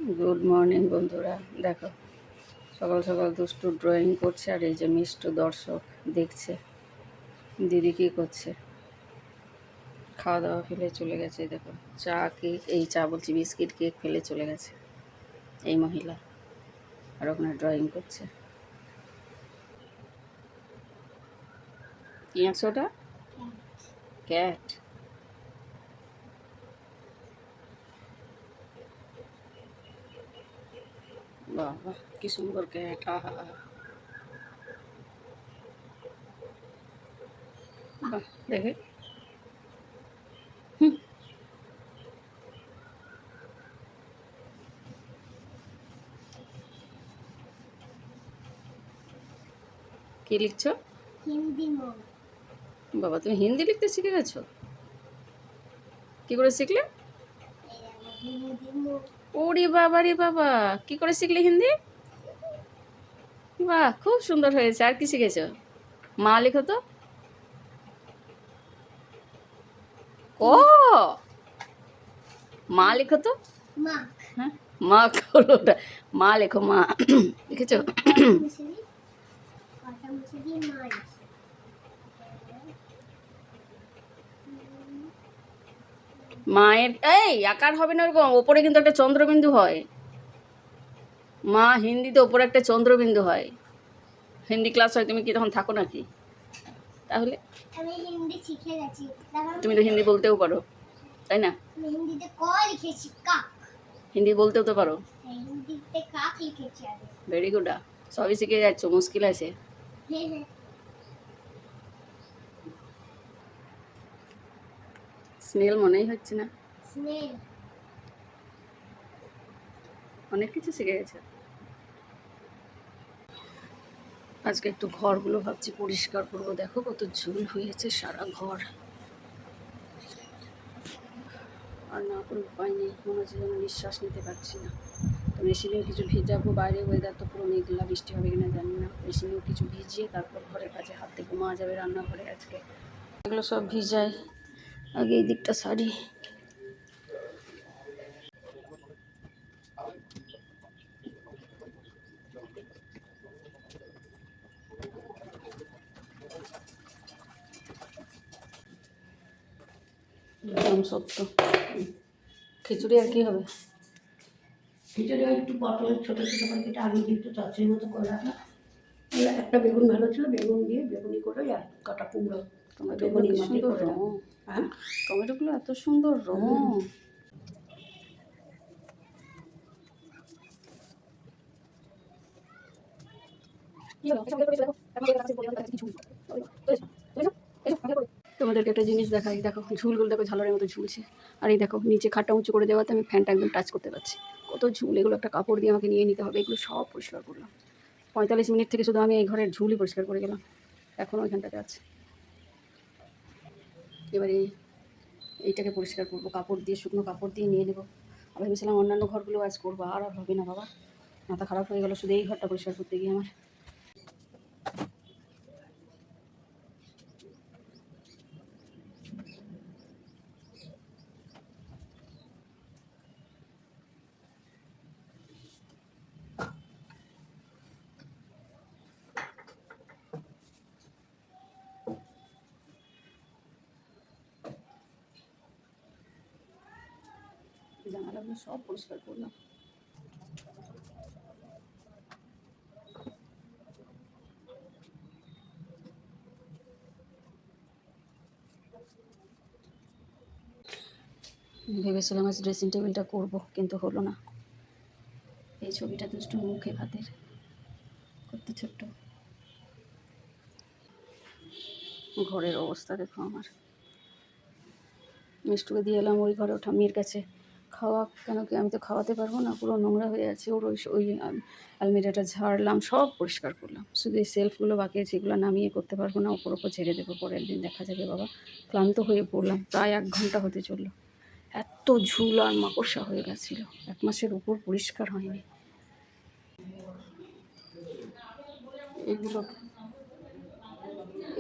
Good morning বন্ধুরা। দেখো সকাল সকাল দুষ্টু ড্রয়িং করছে, আর এই যে মিষ্টু দর্শক দেখছে দিদি কী করছে। খাওয়া দাওয়া ফেলে চলে গেছে। দেখো চা কেক, এই চা বলছি বিস্কিট কেক ফেলে চলে গেছে এই মহিলা, আর ওখানে ড্রয়িং করছে। কি আছে ওটা? ক্যাট। বাহ বাহ, কি সুন্দর ক্যাট। আহা, বাহ দেখে। কি লিখছো? হিন্দি। বাবা তুমি হিন্দি লিখতে শিখে গেছো? কি করে শিখলে? ওরে বাবা রে বাবা, কি করে শিখলে হিন্দি? বাহ, খুব সুন্দর হয়েছে। আর কি শিখেছো? মা লেখো তো। ক। মা লেখো তো। হ্যাঁ, মা হলো ওটা। মা লেখো, মা। লিখেছো? মায়ের এই আকার হবে না ওরকম, ওপরে কিন্তু একটা চন্দ্রবিন্দু হয়। মা হিন্দিতে ওপরে একটা চন্দ্রবিন্দু হয়। হিন্দি ক্লাস হয়, তুমি কি তখন থাকো নাকি? তাহলে আমি হিন্দি শিখে গেছি। তুমি তো হিন্দি বলতেও পারো, তাই না? আমি হিন্দিতে ক লিখেছি, কাক। হিন্দি বলতেও তো পারো। হিন্দিতে কাক লিখেছি আমি। Very good. সবই শিখে যাচ্ছ, মুশকিল আছে। স্নেল মনেই হচ্ছে না। স্নেল। অনেক কিছু শিখে গেছে। আজকে একটু ঘরগুলো ভাবছি পরিষ্কার করবো। দেখো কত ঝুল হয়েছে সারা ঘর। আর না করে উপায় নেই, মনে হচ্ছে যেন নিঃশ্বাস নিতে পারছি না। তো মেশিনেও কিছু ভিজাবো, বাইরে ওয়েদার তো পুরো মেঘলা, বৃষ্টি হবে কিনা জানি না। মেশিনেও কিছু ভিজিয়ে তারপর ঘরের কাছে হাতে ঘুমা যাবে রান্নাঘরে। আজকে এগুলো সব ভিজাই, আগে এই দিকটা সারি। একদম সত্য। খিচুড়ি আর কি হবে? খিচুড়ি একটু পটল ছোটো ছোটো করে কেটে আলু দিয়ে একটু চচ্চড়ির মতো করে রাখলাম। একটা বেগুন ভালো ছিল, বেগুন দিয়ে বেগুনি করে আর কাটা কুমড়ো। টমেটোগুলো কি সুন্দর রং। হ্যাঁ, টমেটোগুলো এত সুন্দর রং। তোমাদেরকে একটা জিনিস দেখাই, দেখো ঝুলগুলো দেখো ঝালরের মতো ঝুলছে। আর এই দেখো নিচে খাটটা উঁচু করে দেওয়াতে আমি ফ্যানটা একদম টাচ করতে পারছি। কত ঝুল, এগুলো একটা কাপড় দিয়ে আমাকে নিয়ে নিতে হবে। এগুলো সব পরিষ্কার করলাম 45 মিনিট থেকে, শুধু আমি এই ঘরের ঝুলই পরিষ্কার করে গেলাম। এখনও ওইখানটাতে আছে। এবারে এইটাকে পরিষ্কার করবো কাপড় দিয়ে, শুকনো কাপড় দিয়ে নিয়ে নেবো। আর ভেবেছিলাম অন্যান্য ঘরগুলো আজ করবো, আর হবে না বাবা, মাথা খারাপ হয়ে গেলো শুধু এই ঘরটা পরিষ্কার করতে গিয়ে আমার। জানালাগুলো সব পরিষ্কার করলাম। ভেবেছিলাম আজ ড্রেসিং টেবিলটা করবো, কিন্তু হলো না। এই ছবিটা দুষ্টু মুখে ভাতের, কত ছোট্ট। ঘরের অবস্থা দেখো আমার। মিষ্টুকে দিয়ে এলাম ওই ঘরে, ওঠা মেয়ের কাছে খাওয়া, কেন কি আমি তো খাওয়াতে পারবো না, পুরো নোংরা হয়ে আছে ওর। ওই আলমিরাটা ঝাড়লাম, সব পরিষ্কার করলাম, শুধু এই সেলফগুলো বাকি আছে, এগুলো নামিয়ে করতে পারবো না, ওপর ওপর ঝেড়ে দেবো, পরের দিন দেখা যাবে বাবা। ক্লান্ত হয়ে পড়লাম, প্রায় 1 ঘন্টা হতে চললো। এত ঝুল আর মাকড়সা হয়ে গেছিলো, 1 মাসের উপর পরিষ্কার হয়নি।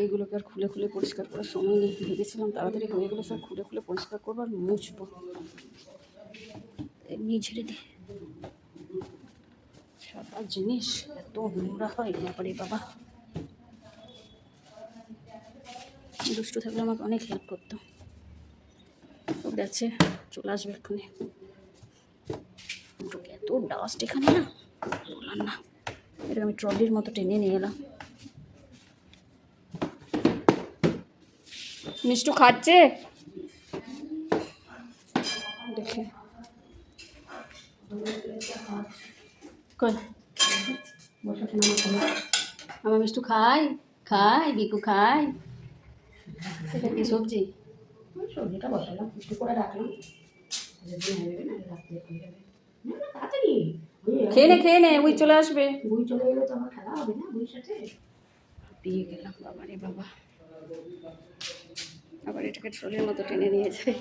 এইগুলোকে আর খুলে খুলে পরিষ্কার করার সময় নেই। ভেবেছিলাম তাড়াতাড়ি হয়ে গেলে সব খুলে খুলে পরিষ্কার করবো আর মুছবো। এমনি ঝেড়ে দিই। আর জিনিস এত নোংরা হয় বাবারে বাবা। দুষ্টু থাকলে আমাকে অনেক হেল্প করতো। ও গেছে, চলে আসবে এক্ষুনি। এত ডাস্ট এখানে না বলার না। এটা আমি ট্রলির মতো টেনে নিয়ে এলাম। মিষ্টু খাচ্ছে দেখে কই আমার মিষ্টু খাই খাই বিকু খাই। এটা কি সবজি? সবজিটা বসালাম একটু করে রাখলাম, তাড়াতাড়ি খেয়ে নে ওই চলে আসবে। বই চলে গেলে তো আমার খেলা হবে না বইয়ের সাথে। পেয়ে গেলাম বাবা রে বাবা। আবার এটাকে ট্রলির মতো টেনে নিয়ে যায়।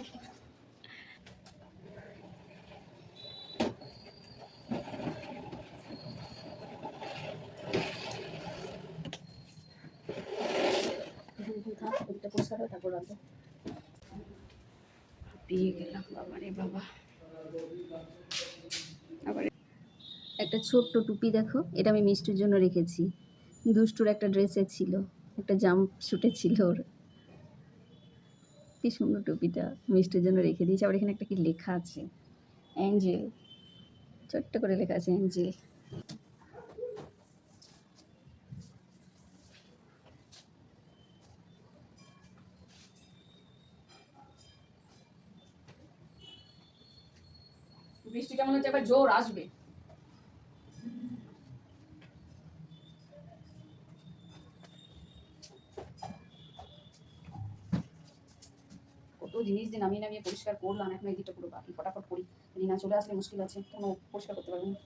পেয়ে গেলাম বাবা রে বাবা। আবার একটা ছোট্ট টুপি দেখো, এটা আমি মিষ্টুর জন্য রেখেছি। দুষ্টুর একটা ড্রেসে ছিল, একটা জাম্প শুটে ছিল ওর। কি সুন্দর টুপিটা মিষ্টির জন্য রেখে দিয়েছি। আবার এখানে একটা কি লেখা আছে, অ্যাঞ্জেল, ছোট্ট করে লেখা আছে অ্যাঞ্জেল। বৃষ্টিটা মনে হচ্ছে এবার জোর আসবে। কত জিনিস দিয়ে নামিয়ে নামিয়ে পরিষ্কার করলাম, এখন এই দিকটা পুরো বাকি। ফটাফট করি, রিনা চলে আসলে মুশকিল আছে, কোনো পরিষ্কার করতে পারবো না।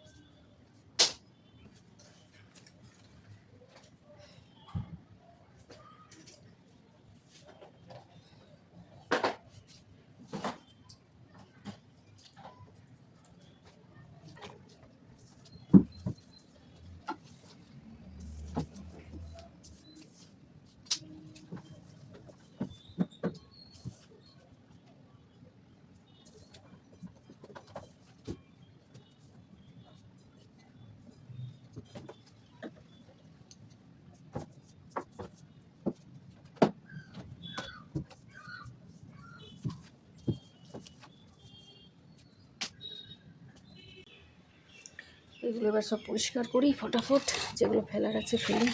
এগুলো এবার সব পরিষ্কার করি ফটাফট, যেগুলো ফেলার আছে ফেলি।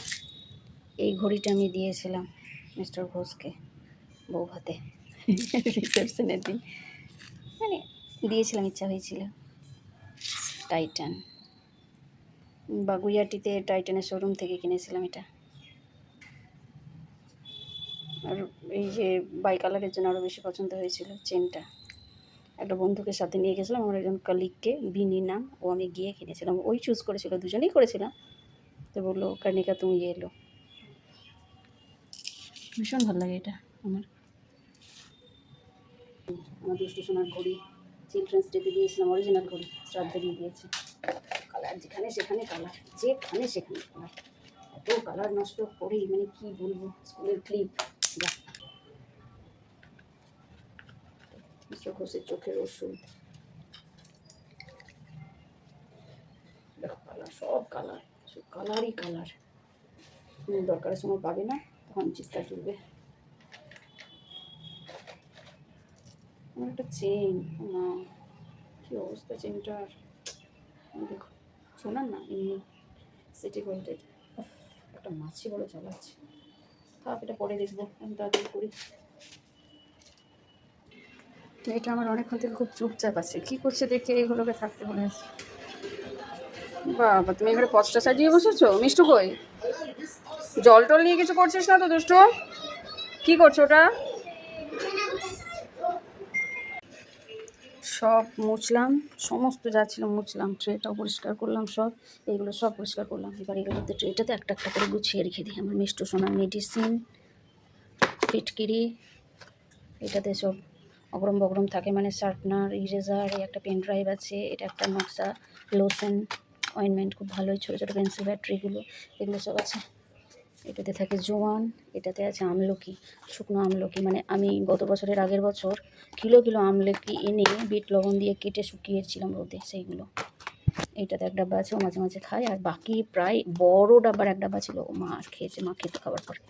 এই ঘড়িটা আমি দিয়েছিলাম মিস্টার ঘোষকে বউ ভাতে রিসেপশনের দিন, মানে দিয়েছিলাম, ইচ্ছা হয়েছিল। টাইটান, বাগুইয়াটিতে টাইটানের শোরুম থেকে কিনেছিলাম এটা। আর এই যে বাই কালারের জন্য আরও বেশি পছন্দ হয়েছিল চেনটা। একটা বন্ধুকে সাথে নিয়ে গেছিলাম, আমার একজন কলিগকে, বিনি নাম, ও আমি গিয়ে কিনেছিলাম। ওই চুজ করেছিল, দুজনেই করেছিলাম। তো বললো কার্নিকা তুমি এলো। ভীষণ ভালো লাগে এটা আমার। আমার দুষ্টু সোনার ঘড়ি চিলড্রেন্স ডেতে দিয়েছিলাম, অরিজিনাল ঘড়ি, শ্রাদ্ধ দিয়ে দিয়েছে। কালার যেখানে সেখানে কালার, যেখানে সেখানে কালার, এত কালার নষ্ট করি মানে কি বলবো। স্কুলের ক্লিপ, যা মিস্টার ঘোষের চোখের ওষুধ, দেখো কালার, সব কালার, সব কালারই কালার। দরকারের সময় পাবে না, তখন চিৎকার চলবে। আমার একটা চেন, না কী অবস্থা চেনটার, দেখো শোনার না, এমনি সিটি গোল্ডের। একটা মাছি বড় চালাচ্ছে, থাক এটা পরে দেখবো, আমি তাড়াতাড়ি করি। এটা আমার অনেকক্ষণ থেকে খুব চুপচাপ আছে, কী করছে দেখে এগুলোকে থাকতে বলেছে। বাবা তুমি এবারে পচটা সাজিয়ে বসেছো। মিষ্টু কই? জল টল নিয়ে কিছু করছিস না তো দুষ্টু? কী করছো ওটা? সব মুছলাম, সমস্ত যা ছিল মুছলাম, ট্রেটাও পরিষ্কার করলাম, সব এইগুলো সব পরিষ্কার করলাম। এবার এগুলোতে ট্রেটাতে একটা একটা করে গুছিয়ে রেখে দিই। আমার মিষ্টু সোনার মেডিসিন, ফিটকিরি, এটাতে সব অগরম বগরম থাকে, মানে শার্পনার, ইরেজার, এই একটা পেন ড্রাইভ আছে, এটা একটা নকশা, লোশন, অয়েনমেন্ট, খুব ভালোই ছোটো ছোটো পেন্সিল ব্যাটারিগুলো, এগুলো সব আছে। এটাতে থাকে জোয়ান, এটাতে আছে আমলকি, শুকনো আমলকি, মানে আমি গত বছরের আগের বছর কিলো কিলো আমলকি এনে বিট লবণ দিয়ে কেটে শুকিয়েছিলাম রোদে, সেইগুলো। এইটাতে এক ডাব্বা আছে, ও মাঝে মাঝে খায়, আর বাকি প্রায় বড় ডাব্বার এক ডাব্বা ছিল ও মা আর খেয়েছে, মা খেতে খাবার পরে।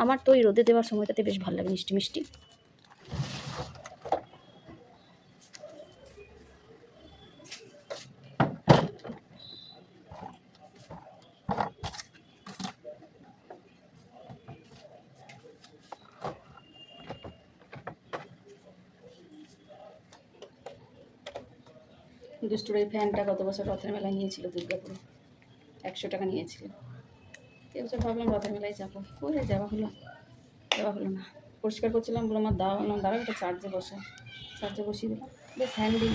আমার তো ওই রোদে দেওয়ার সময়টাতে বেশ ভালো লাগে, মিষ্টি মিষ্টি। দুষ্টুর এই ফ্যানটা গত বছর রথের মেলায় নিয়েছিল দুর্গাপুরে, 100 টাকা নিয়েছিল। এবছর ভাবলাম রথের মেলায় যাবো, করে যাওয়া হলো না। পরিষ্কার করছিলাম, বলে আমার দাঁড়াও একটা চার্জে বসিয়ে দিলাম, বেশ হ্যান্ডি।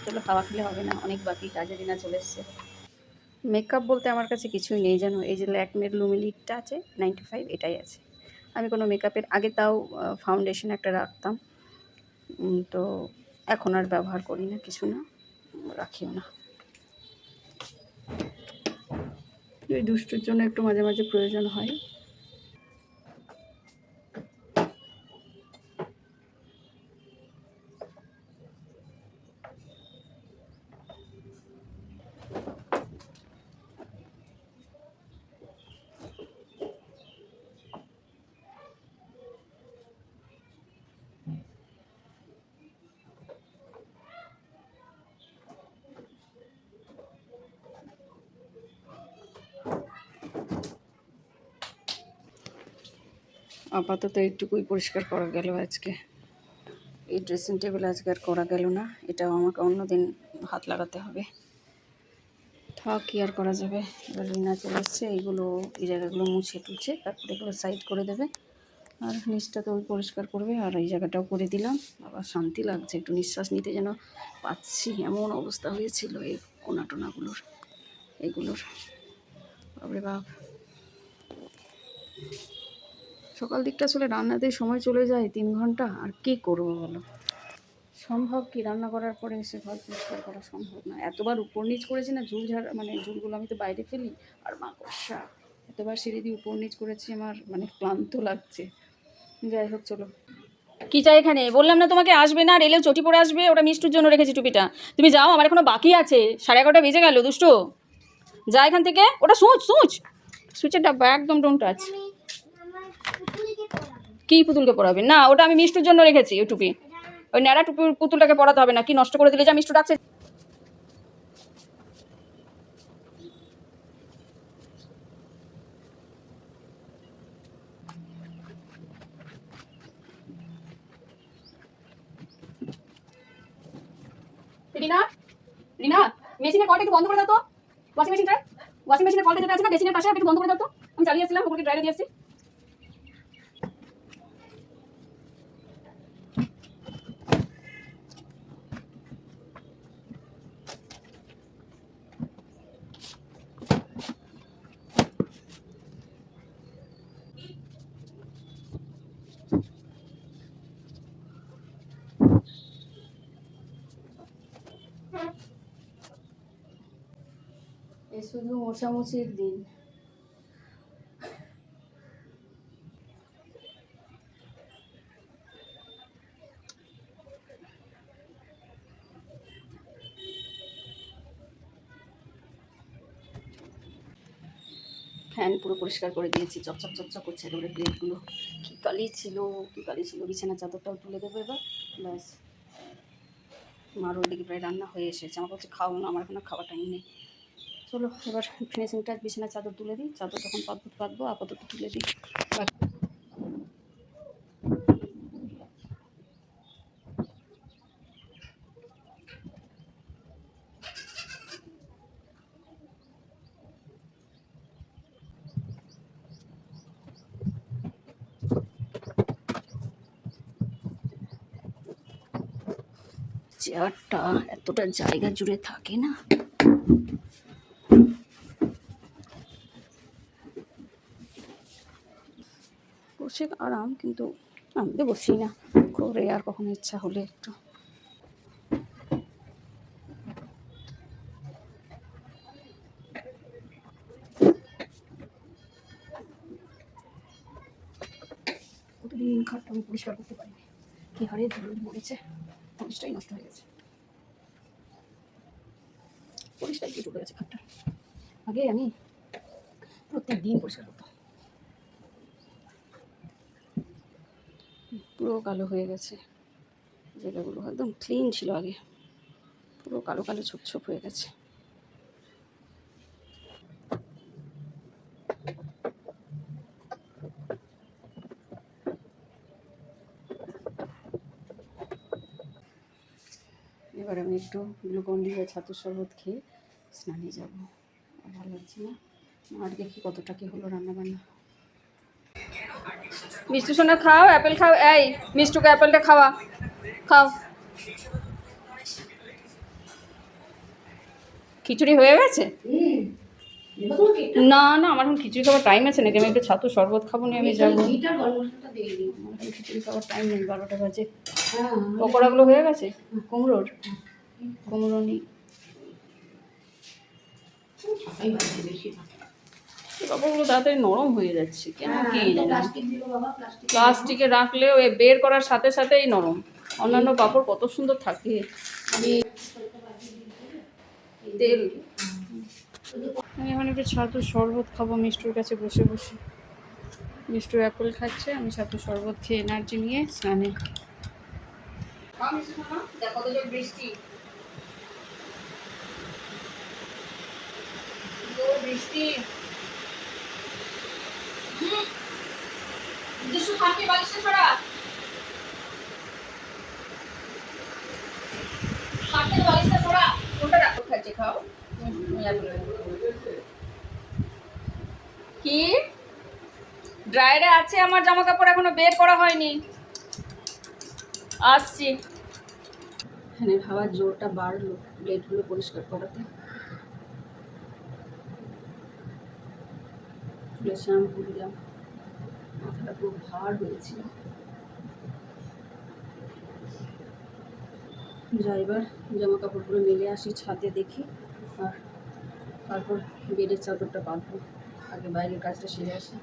চলো খাওয়া খেলে হবে না, অনেক বাকি, কাজের দিনা চলে এসছে। মেকআপ বলতে আমার কাছে কিছুই নেই জানো, এই যে ল্যাকমের লুমিলিটটা আছে 95, এটাই আছে। আমি কোনো মেকআপের আগে তাও ফাউন্ডেশন একটা রাখতাম, তো এখন আর ব্যবহার করি না, কিছু না, রাখিও না। এই দুষ্টুর জন্য একটু মাঝে মাঝে প্রয়োজন হয়। আপাতত এইটুকুই পরিষ্কার করা গেল আজকে। এই ড্রেসিং টেবিল আজকে আর করা গেল না, এটাও আমাকে অন্যদিন হাত লাগাতে হবে। থাক, কি আর করা যাবে। এবার রিনা চলে এসছে, এইগুলো এই জায়গাগুলো মুছে টুছে তারপরে এগুলো সাইড করে দেবে, আর নিচটা তো ওই পরিষ্কার করবে, আর এই জায়গাটাও করে দিলাম। আবার শান্তি লাগছে, একটু নিঃশ্বাস নিতে যেন পাচ্ছি, এমন অবস্থা হয়েছিল এই কোনাটোনাগুলোর, এইগুলোর। বাপরে বাপ, সকাল দিকটা আসলে রান্নাতেই সময় চলে যায় 3 ঘন্টা, আর কি করবো বলো। সম্ভব কি রান্না করার পরে এসে ঘর পরিষ্কার করা সম্ভব না। এতবার উপর নিচ করেছি না, মানে ঝুলগুলো আমি তো বাইরে ফেলি, আর মাকড়সা এতবার সিঁড়ি দিয়ে উপর নিচ করেছি, আমার মানে ক্লান্ত লাগছে। যাই হোক চলো। কি চাই এখানে, বললাম না তোমাকে আসবে না, রেলেও চটি পরে আসবে, ওটা মিষ্টুর জন্য রেখেছি টুপিটা। তুমি যাও, আমার এখনো বাকি আছে, 11:30 বেজে গেল। দুষ্টু যা এখান থেকে, ওটা সুচের ডাব্বা, একদম ডোন্ট টাচ। আমি আমার পুতুলকে পড়াবো। কি পুতুলকে পরাবে না, ওটা আমি মিষ্টুর জন্য রেখেছি ওই টুপি। ওই ন্যাড়া টুপি পুতুলটাকে পরাতে হবে না, কি নষ্ট করে দিলে। যা, মিষ্টু ডাকছে। রিনা, রিনা, মেশিনের কলটা একটু বন্ধ করে দাও তো। ওয়াশিং মেশিনের কলটা যেটা আছে না বেসিনের পাশে, একটু বন্ধ করে দাও তো। আমি চালিয়ে আসছিলাম, ওপরে ড্রাইরে দিয়ে আসছি। এ শুধু মোছামুছির দিন। ফ্যান পুরো পরিষ্কার করে দিয়েছি, চকচক চকচক করছে একেবারে প্লেটগুলো। কী কালি ছিল, বিছানার চাদরটাও তুলে দেবো এবার, ব্যাস। মার ওইদিকে প্রায় রান্না হয়ে এসেছে, আমার কাছে খাও না, আমার এখন খাওয়া টাইম নেই। চলো এবার ফিনিশিংটা, বিছানার চাদর তুলে দিই, চাদর তখন পাতবো, আপাতত তুলে দিই। চেয়ারটা এতটা জায়গা জুড়ে থাকে না, বসে আরাম, কিন্তু আমি তো বসি না, করে আর কখনো ইচ্ছা হলে একটু। দিন খাটটা আমি পরিষ্কার করতে পারিনি, কী হারে ধুলো পড়েছে, পরিষ্কারই নষ্ট হয়ে গেছে, পরিষ্কার কি ঢুকে গেছে খাটটা। আগে আমি প্রত্যেক দিন পরিষ্কার করতাম। পুরো কালো হয়ে গেছে জায়গাগুলো, একদম ক্লিন ছিল আগে, পুরো কালো কালো ছোপ ছোপ হয়ে গেছে। এবার আমি একটু গ্লুকন ডি বা ছাতুর শরবত খেয়ে স্নানে যাব, আর ভালো লাগছে না। আর দেখি কতটা কি হলো রান্নাবান্না। মিষ্টি সোনা খাও, অ্যাপেল খাও, এই মিষ্টুকে অ্যাপেলটা খাওয়া, খাও। খিচুড়ি হয়ে গেছে? দেবো তোমার কেকটা? না না, আমার এখন খিচুড়ি খাবার টাইম আছে নাকি, আমি একটু ছাতুর শরবত খাবো নিয়ে আমি যাবো। ঘিটা গরম মশলাটা দিয়ে দিই। আমার এখন খিচুড়ি খাবার টাইম নেই, 12টা বাজে। হ্যাঁ পকোড়াগুলো হয়ে গেছে কুমড়োর? কুমড়ো নেই, ছাপাই বাড়ছে বেশি। এই পাপড়গুলো তাড়াতাড়ি নরম হয়ে যাচ্ছে কেন কি জানি। প্লাস্টিক দিল বাবা, প্লাস্টিক। প্লাস্টিকে রাখলেও এ বের করার সাথে সাথেই নরম। অন্যান্য পাপড় কত সুন্দর থাকে। আমি তেল, আমি এখন একটু ছাতুর শরবত খাবো মিষ্টুর কাছে বসে বসে। মিষ্টু অ্যাপেল খাচ্ছে, আমি ছাতুর শরবত খেয়ে এনার্জি নিয়ে স্নানে। দেখো তো যে বৃষ্টি, বৃষ্টি থাকে বালিশটা ছড়া বালিশটা ছড়া কোনটা রাখো খাচ্ছে খাও। কি ড্রায়ারে আছে আমার জামা কাপড়, এখনো বের করা হয়নি, আসছি। এখানে হাওয়ার জোরটা বাড়লো প্লেটগুলো পরিষ্কার করাতে। চুলে শ্যাম্পু দিলাম, মাথাটা পুরো ভার হয়েছিল। যাই এবার জামা কাপড়গুলো মেলে আসি ছাদে দেখি, আর তারপর বেডের চাদরটা বাঁধবো। আগে বাইরের কাজটা সেরে আসি।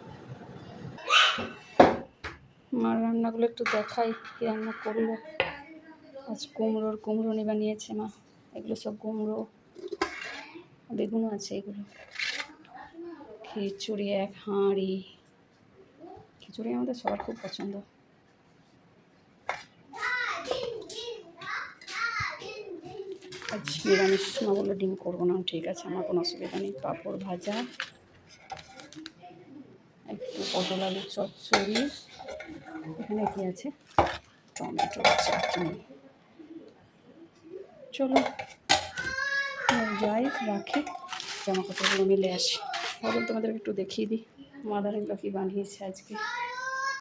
মার রান্নাগুলো একটু দেখাই, কি রান্না করলো আজ। কুমড়ো বানিয়েছে মা, এগুলো সব কুমড়ো, বেগুনও আছে এগুলো। খিচুড়ি এক হাঁড়ি, খিচুড়ি আমাদের সবার খুব পছন্দ। আজ নিরামিষ না বলে ডিম করবো না, ঠিক আছে আমার কোনো অসুবিধা নেই। পাঁপড় ভাজা, একটু পটল আলুর চচ্চড়ি, এখানে কি আছে টমেটো চাটনি। চলো যাই, রাখি, জামা কাপড়গুলো মিলে আসি। ভাবুন তোমাদের একটু দেখিয়ে দিই মাদার ইন ল কি বানিয়েছে আজকে।